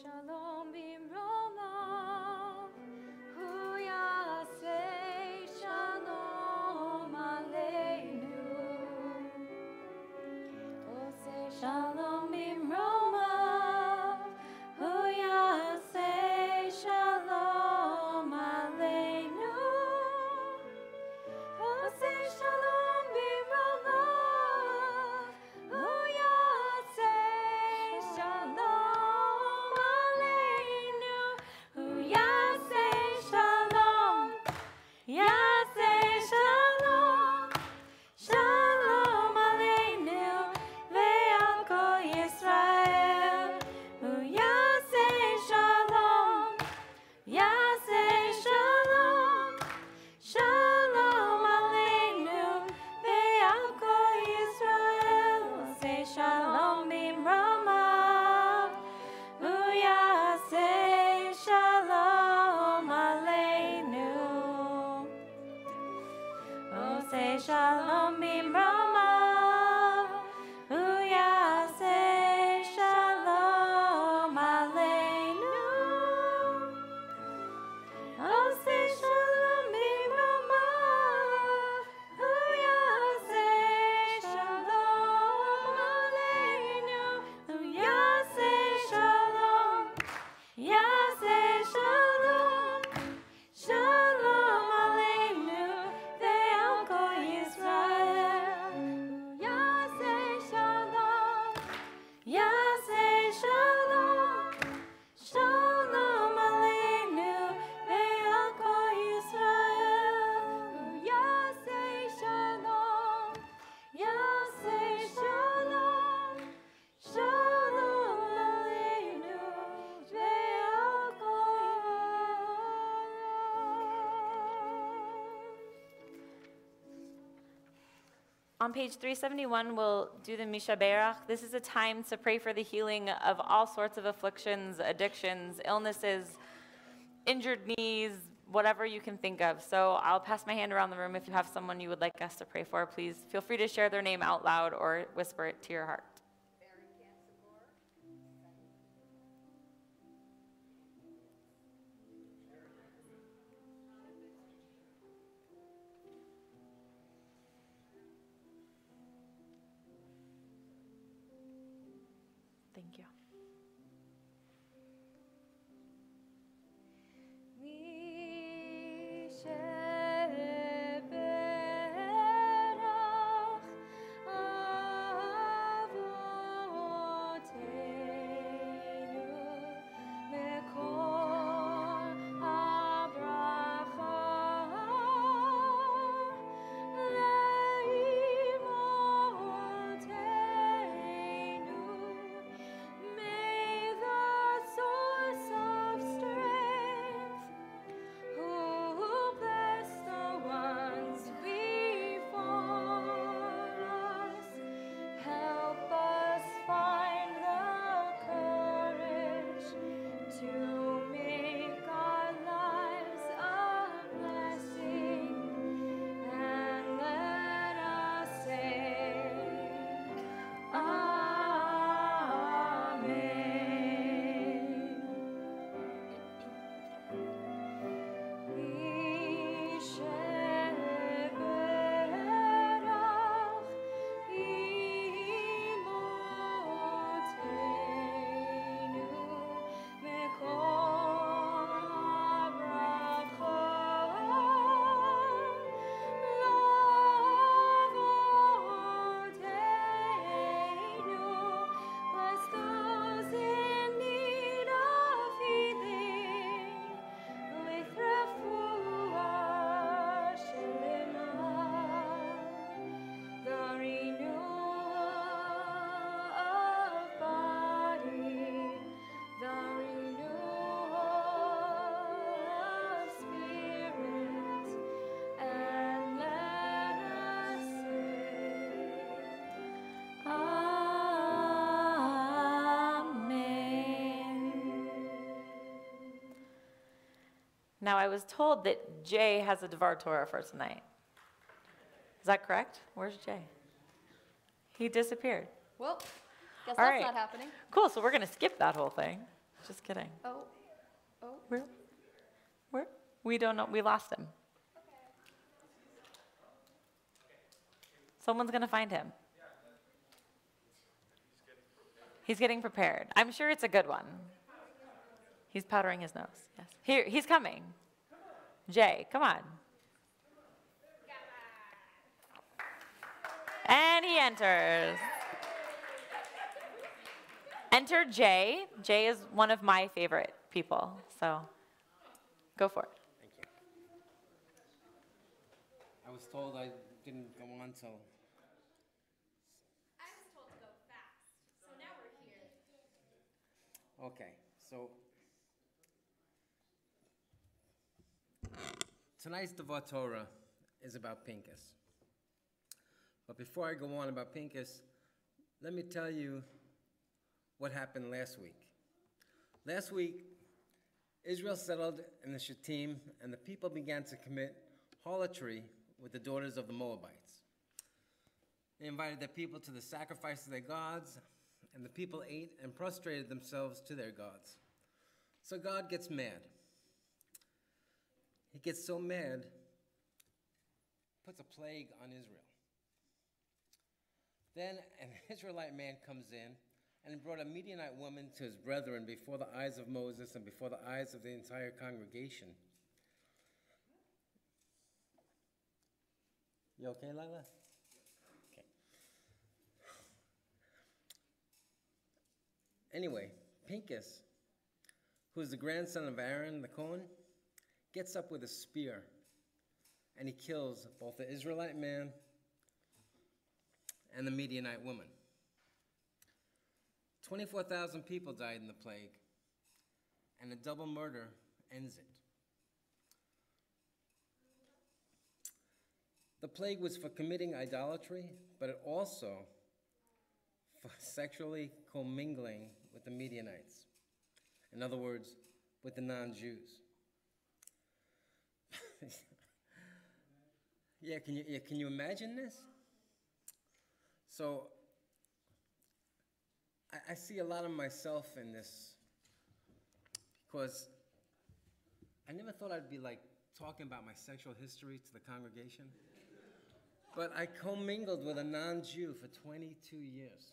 Shalom bimromav, hu yaseh shalom aleinu. Oseh shalom bimromav, hu yaseh shalom aleinu. Oseh shalom bimromav, hu yaseh shalom aleinu. Hu yaseh shalom, yaseh shalom, shalom aleinu ve'al kol Yisrael. Hu yaseh shalom, yaseh shalom, shalom aleinu ve'al kol Yisrael. Oseh shalom bimromav, hu yaseh shalom aleinu. Oseh shalom bimromav, hu yaseh shalom aleinu. Oseh shalom bimromav, hu yaseh shalom aleinu. Hu yaseh shalom, yaseh shalom, shalom aleinu ve'al kol Yisrael. Hu yaseh shalom, yaseh shalom, shalom aleinu ve'al kol Yisrael. Hu yaseh shalom, yaseh shalom, shalom aleinu ve'al kol. On page 371, we'll do the Misha Berach. This is a time to pray for the healing of all sorts of afflictions, addictions, illnesses, injured knees, whatever you can think of. So I'll pass my hand around the room. If you have someone you would like us to pray for, please feel free to share their name out loud or whisper it to your heart. Thank you. Now, I was told that Jay has a Devar Torah for tonight. Is that correct? Where's Jay? He disappeared. Well, guess All that's right. not happening. Cool, so we're going to skip that whole thing. Just kidding. Oh. Where? We don't know. We lost him. Someone's going to find him. He's getting prepared. I'm sure it's a good one. He's powdering his nose. Yes. Here, he's coming. Jay, come on. And he enters. Enter Jay. Jay is one of my favorite people, so go for it. Thank you. I was told I didn't go on till... I was told to go fast, so now we're here. Okay, so tonight's Devar Torah is about Pinchas. But before I go on about Pinchas, let me tell you what happened last week. Last week, Israel settled in the Shittim, and the people began to commit harlotry with the daughters of the Moabites. They invited their people to the sacrifice of their gods, and the people ate and prostrated themselves to their gods. So God gets mad. He gets so mad, puts a plague on Israel. Then an Israelite man comes in and brought a Midianite woman to his brethren before the eyes of Moses and before the eyes of the entire congregation. You okay, Lila? Okay. Anyway, Pinchas, who is the grandson of Aaron the Cohen, gets up with a spear and he kills both the Israelite man and the Midianite woman. 24,000 people died in the plague, and a double murder ends it. The plague was for committing idolatry, but it also for sexually commingling with the Midianites. In other words, with the non-Jews. Can you imagine this? So, I see a lot of myself in this because I never thought I'd be like talking about my sexual history to the congregation. But I commingled with a non-Jew for 22 years.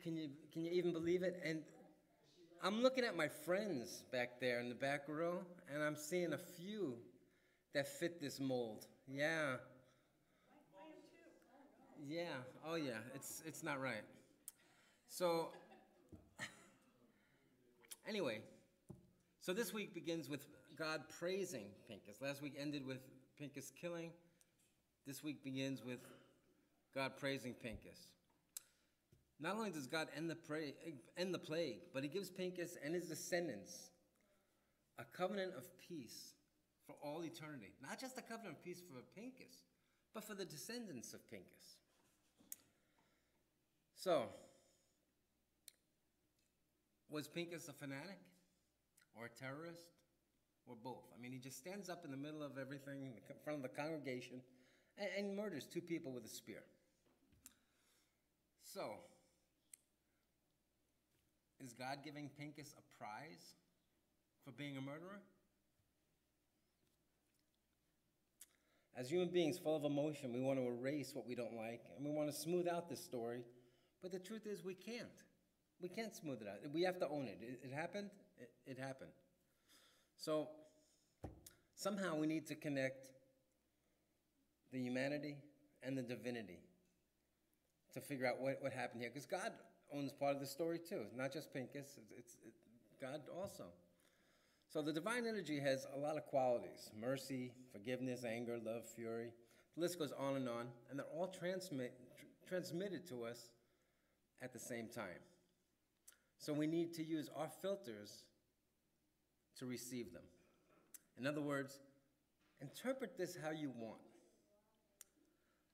Can you even believe it? And I'm looking at my friends back there in the back row, and I'm seeing a few that fit this mold. Yeah. Yeah. Oh yeah. It's not right. So anyway, so this week begins with God praising Pinchas. Last week ended with Pinchas killing. This week begins with God praising Pinchas. Not only does God end the plague, but he gives Pinchas and his descendants a covenant of peace for all eternity. Not just a covenant of peace for Pinchas, but for the descendants of Pinchas. So, was Pinchas a fanatic or a terrorist or both? I mean, he just stands up in the middle of everything in front of the congregation and murders two people with a spear. So, is God giving Pinchas a prize for being a murderer? As human beings full of emotion, we want to erase what we don't like, and we want to smooth out this story, but the truth is we can't. We can't smooth it out. We have to own it. It happened. It happened. So somehow we need to connect the humanity and the divinity to figure out what happened here. Because God owns part of the story too. Not just Pinchas. It's God also. So the divine energy has a lot of qualities. Mercy, forgiveness, anger, love, fury. The list goes on, and they're all transmitted to us at the same time. So we need to use our filters to receive them. In other words, interpret this how you want.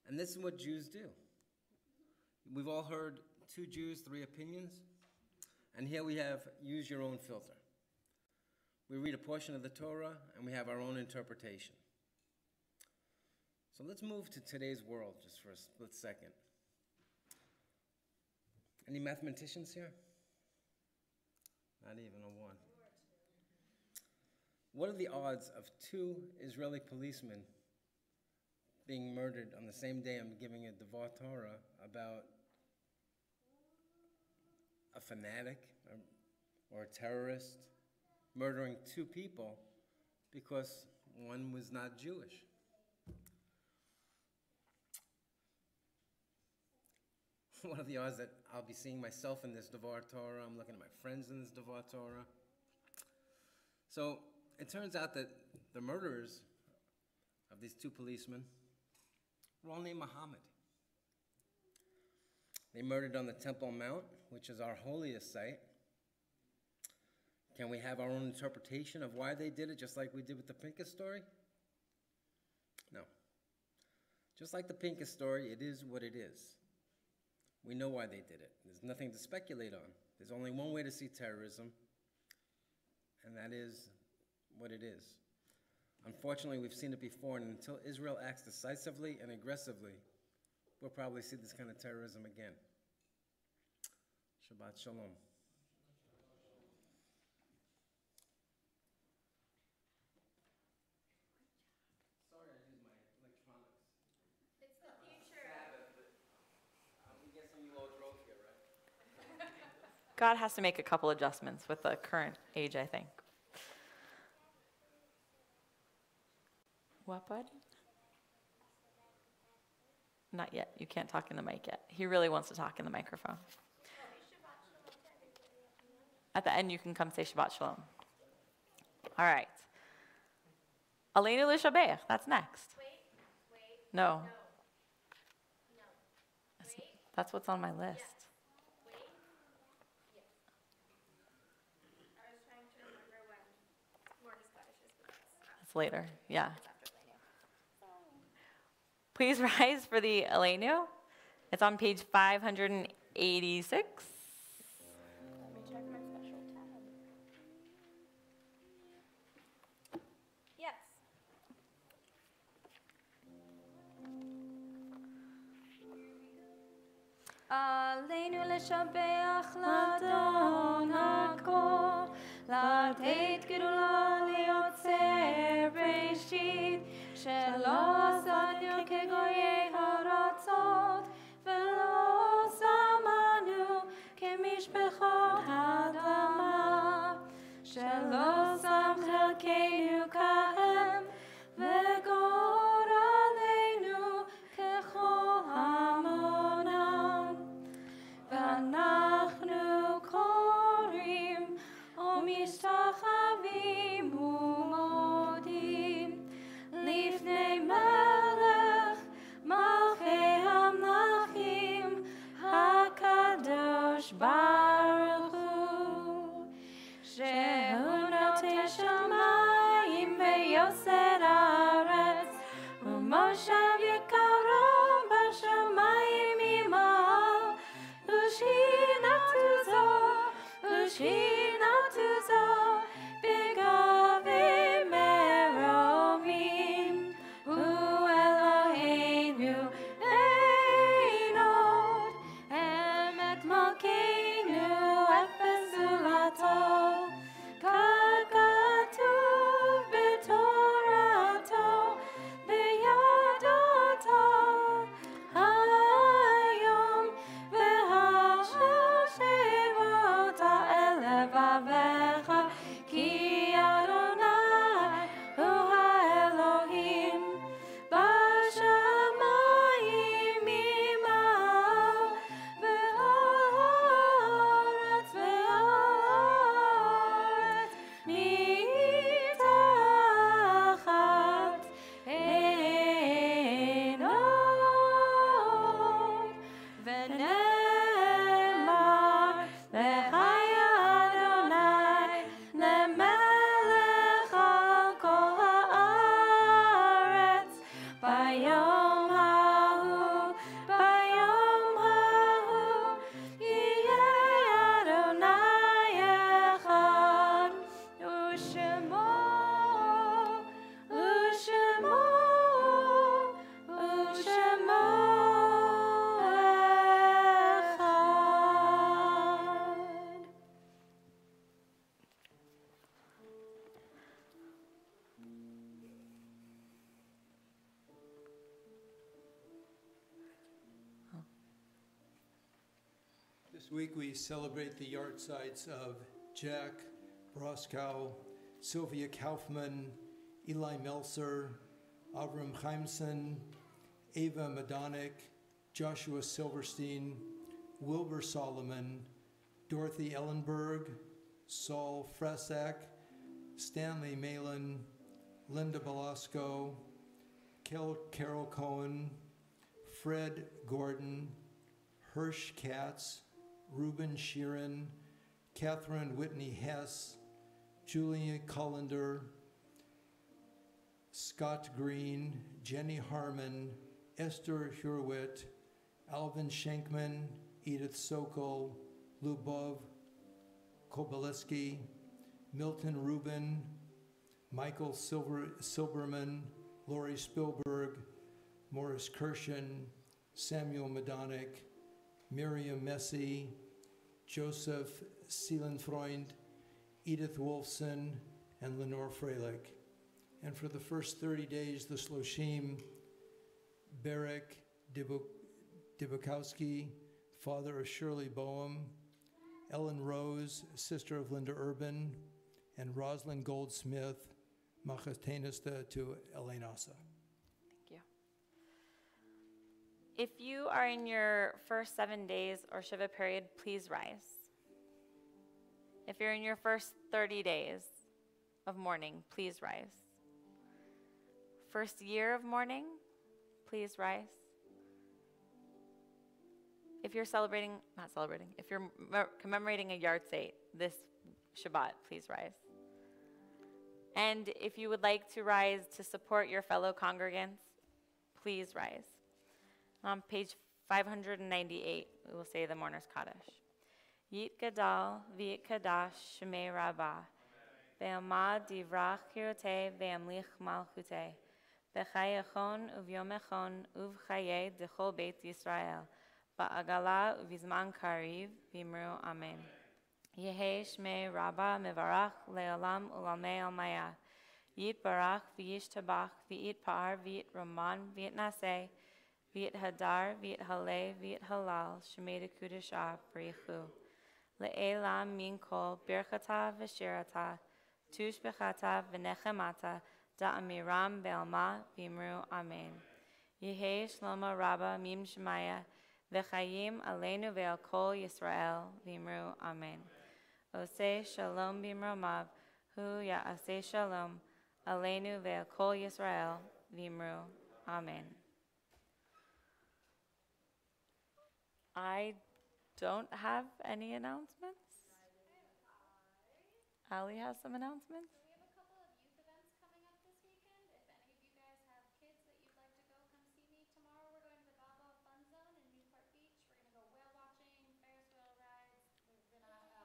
And this is what Jews do. We've all heard 2 Jews, 3 opinions. And here we have use your own filter. We read a portion of the Torah and we have our own interpretation. So let's move to today's world just for a split second. Any mathematicians here? Not even a 1. What are the odds of 2 Israeli policemen being murdered on the same day I'm giving a Devar Torah about a fanatic or a terrorist murdering 2 people because one was not Jewish? What are the odds that I'll be seeing myself in this Devar Torah? I'm looking at my friends in this Devar Torah. So it turns out that the murderers of these 2 policemen were all named Muhammad. They murdered on the Temple Mount, which is our holiest site. Can we have our own interpretation of why they did it, just like we did with the Pincus story? No. Just like the Pincus story, it is what it is. We know why they did it. There's nothing to speculate on. There's only one way to see terrorism, and that is what it is. Unfortunately, we've seen it before, and until Israel acts decisively and aggressively, we'll probably see this kind of terrorism again. Shabbat Shalom. Sorry I used my electronics. It's the future. Sabbath, but I'm guessing you all drove here, right? God has to make a couple adjustments with the current age, I think. What, bud? Not yet. You can't talk in the mic yet. He really wants to talk in the microphone. At the end, you can come say Shabbat Shalom. All right. Aleinu l'shabeach. That's next. Wait. No. No. Wait. That's what's on my list. Wait. Yes. I was trying to remember when Mortis Kaddish is, but That's later. Yeah. that's after Aleinu. Please rise for the Aleinu. It's on page 586. Let me check my special tab. Yes. Aleinu l'shabeach l'Adon ha'kol, לתת גדולה ליוצר בראשית, שלא עשנו כגויי הארצות, ולא שמנו כמשפחות האדמה, שלא שם חלקנו כהם, וגורלנו ככל המונם. ואנחנו קוראים ומשתחווים ומודים לפני מלך מלכי המלכים הקדוש ברוך הוא, שהוא נותן This week we celebrate the yahrzeits of Jack Broskow, Sylvia Kaufman, Eli Melser, Avram Chaimson, Ava Madonik, Joshua Silverstein, Wilbur Solomon, Dorothy Ellenberg, Saul Fresak, Stanley Malin, Linda Belasco, Carol Cohen, Fred Gordon, Hirsch Katz, Reuben Sheeran, Catherine Whitney Hess, Julia Cullender, Scott Green, Jenny Harmon, Esther Hurwitz, Alvin Schenkman, Edith Sokol, Lubov Kobaleski, Milton Rubin, Michael Silberman, Laurie Spielberg, Morris Kirshen, Samuel Madonik, Miriam Messi, Joseph Seelenfreund, Edith Wolfson, and Lenore Freilich. And for the first 30 days, the Shloshim, Berek Dibukowski, father of Shirley Boehm, Ellen Rose, sister of Linda Urban, and Rosalind Goldsmith, Machatenista to Elenasa. Thank you. If you are in your first 7 days or Shiva period, please rise. If you're in your first 30 days of mourning, please rise. First year of mourning, please rise. If you're if you're commemorating a yahrzeit this Shabbat, please rise. And if you would like to rise to support your fellow congregants, please rise. On page 598, we will say the Mourner's Kaddish. Yit Gadal, V'yit Kadash, Shemei Rabbah, Ve'amad Divrach Kirotei, Ve'amlich Malchutei, B'chayechon Uvyom Echon, Uvchaye Dechol Beit Yisrael, Ba'agala Uvizman Kariv, V'imru Amen. Yehe Shmei Rabbah Mevarach Le'olam Ulamei Almaya. Yit Barach V'yish Tabach V'yit Par V'yit Roman V'yit Naseh V'yit Hadar V'yit Haleh V'yit Halal Shmei Dekudashah B'richu Le'elam Min Kol Birchata V'shirata Tush Bechata V'nechemata Da'amiram Be'alma V'imru Amen. Yehe Shlomo Rabbah Mim Shemaya V'chayim Aleinu Ve'al Kol Yisrael V'imru Amen. Oseh Shalom B'imromav Hu Ya'aseh Shalom Aleinu Ve'al Kol Yisrael V'imru Amen. I don't have any announcements. Ali has some announcements. So we have a couple of youth events coming up this weekend. If any of you guys have kids that you'd like to go, come see me. Tomorrow we're going to the Balboa Fun Zone in Newport Beach. We're going to go whale watching, Ferris wheel rides. We're going to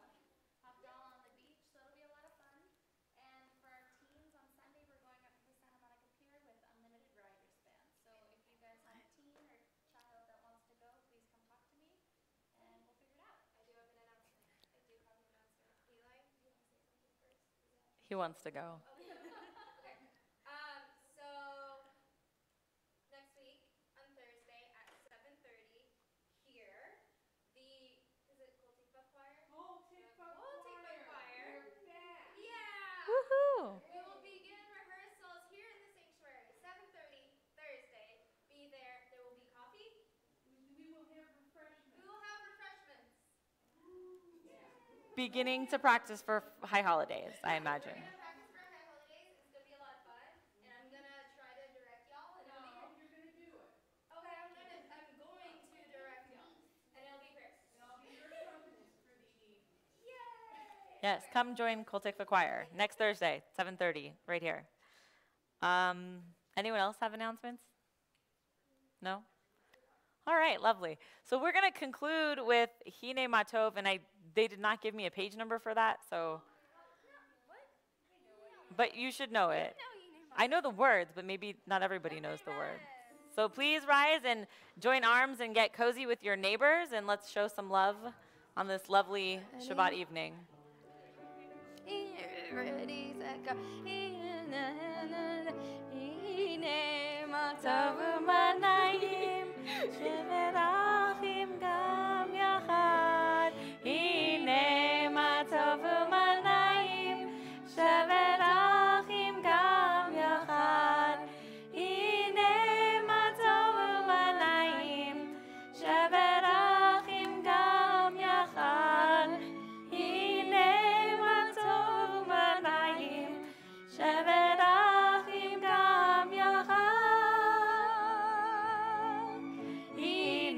hop down on the beach, so it'll be a lot of fun. And for our teens on Sunday, we're going up to the Santa Monica Pier with unlimited rider span. So if you guys have a teen or child that wants to go, please come talk to me, and we'll figure it out. I do have an announcement. Eli, you want to say something first? He wants to go. Okay. So next week on Thursday at 7:30 here, is it Kol Tikva Choir? Kol Tikva Choir. Yeah. Woohoo! We will begin rehearsals here in the sanctuary. 7:30 Thursday. Be there. There will be coffee. We will have refreshments. Beginning to practice for high holidays, I imagine. We're gonna practice for high holidays. It's gonna be a lot of fun, and I'm gonna try to direct y'all. And you're gonna do it. Okay, I'm going to direct y'all, and it'll be great. And I'll be your accompanist for the evening. Yay! Yes, come join Kol Tikva Choir next Thursday, 7:30, right here. Anyone else have announcements? No? All right, lovely. So we're going to conclude with Hine Matov, and they did not give me a page number for that, so. But you should know it. I know the words, but maybe not everybody knows the words. So please rise and join arms and get cozy with your neighbors, and let's show some love on this lovely Shabbat evening. Ready, set, go. Manayim, Sheverachim gam yachad,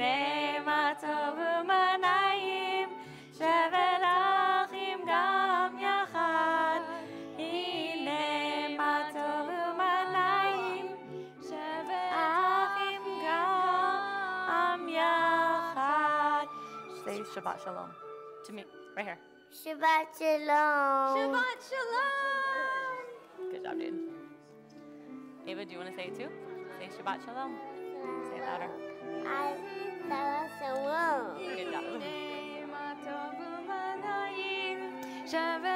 הנה מה טוב ומה נעים, שבת אחים גם יחד. הנה מה טוב ומה נעים, שבת אחים גם יחד. Say Shabbat Shalom to me, right here. Shabbat Shalom. Shabbat Shalom. Good job, dude. Ava, do you want to say it too? Say Shabbat Shalom. Say it louder. Shabbat Shalom. Good job.